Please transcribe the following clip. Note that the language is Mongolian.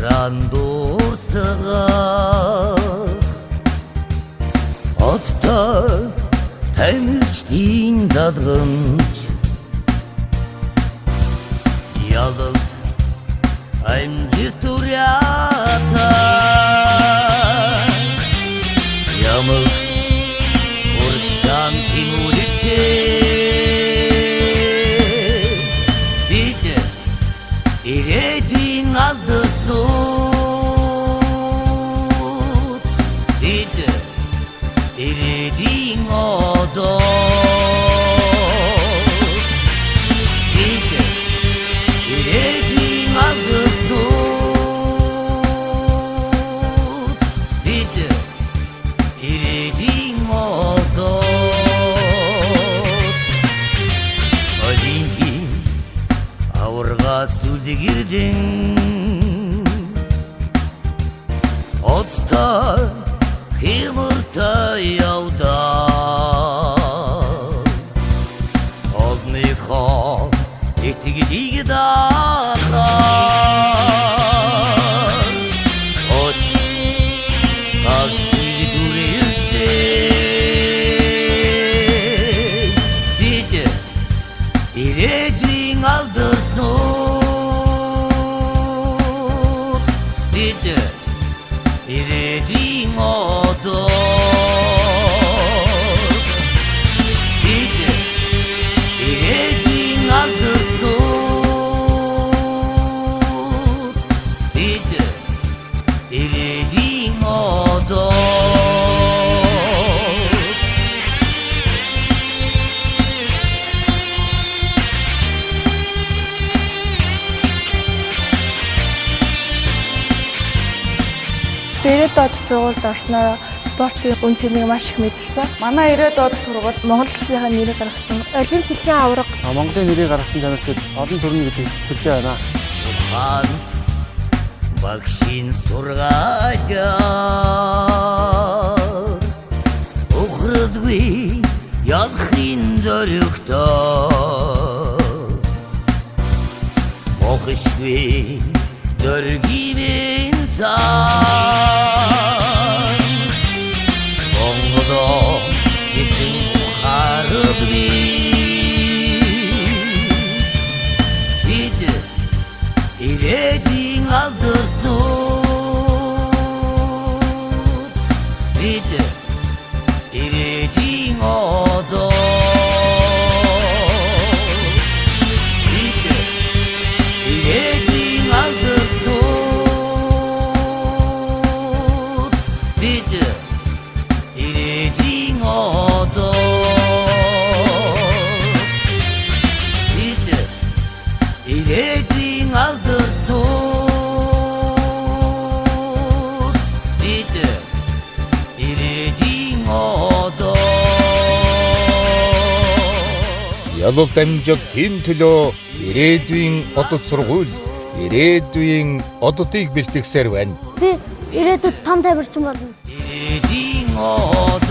Уран дуурсага Оттой тамирчдийн залгамж Ялалт амжиг түряата Ямаг урагшаан тимүүлэлтэй Бид ирээдүйн алдартнууд Бид ирээдүйн одоо Бид ирээдүйн алдартнууд Бид ирээдүйн одоо Олимпийн аварга сүлгэрдэн Оттой хямртай явдаа Олныхоо итгэлийг даахаа Оч гагшиг дүрэлцтэй Бид ирээдүйн алдартнууд Бид ирээдүйн одоо Бид ирээдүйн алдартнууд Бид ирээдүйн одоо Ирээд доод сургуульд орсноор спортын үн цэнийг маш их мэдэрсэн. Манай ирээд доод сургууль Монгол улсынхаа нэрийг гаргасан. Олимп дэлхийн аварга Монголын нэрийг гаргасан тамирчид олон төрний гэдэг хэрэгтэй байна. Ухаанд багшийн сургаалаар ухрдгүй ялахын зоригтой Мохшгүй зоргимэн цаа Монголоо гэсэн ухаардгүй Бид ирээдүйн алдартнууд Бид ирээдүйн одоо Бид ирээдүйн алдартнууд Бид ирээдүйн одоо Бид ирээдүйн алдартнууд Бид ирээдүйн одоо Ялалт амжилтын төлөө ирээдүйн одод сургууль ирээдүйн ододыг бэлтгэсээр байна. Би ирээдүйд том тамирчин болно. ирээдүйн одоо